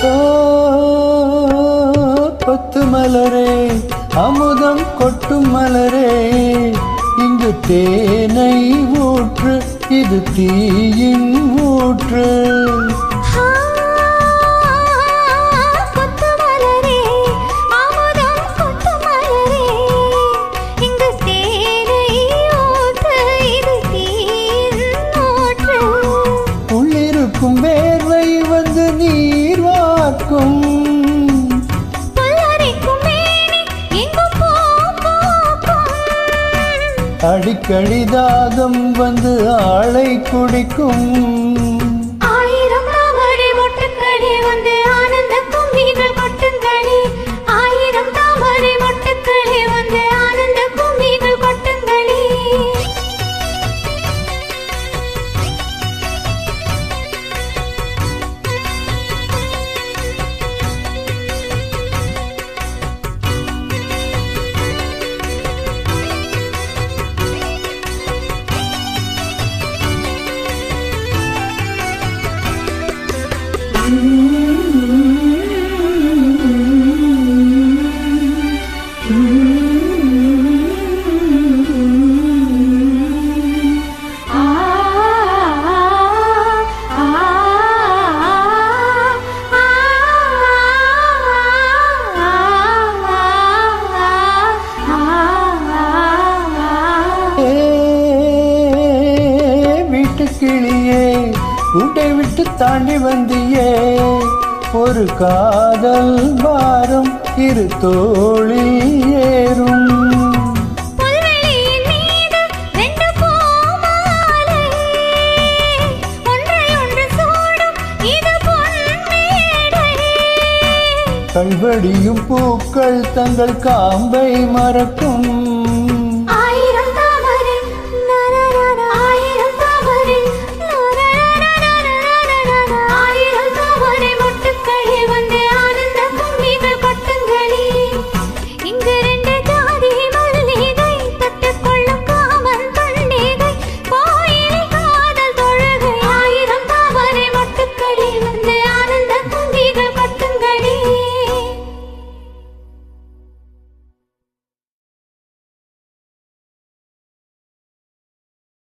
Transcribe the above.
ஓ கொத்து மலரே அமுதம் கொட்டும் மலரே இங்கு தேனை ஊற்று இது தீயின் ஊற்று உள்ளிருக்கும் வேர்வை வந்து நீர் வார்க்கும் அடிக்கடி தாகம் வந்து ஆளை குடிக்கும் ஆயிரம் தாமரை மொட்டுக்களே வந்து ஆனந்த கும்மிகள் கொட்டுங்களே ஆயிரம் தாமரை மொட்டுக்களே வந்து ஆனந்த கும்மிகள் கொட்டுங்களே கிளியே உடை விட்டு தாண்டி வந்தியே ஒரு காதல் பாரம் இரு தோளில் ஏறும் கல்வடியும் பூக்கள் தங்கள் காம்பை மறக்கும்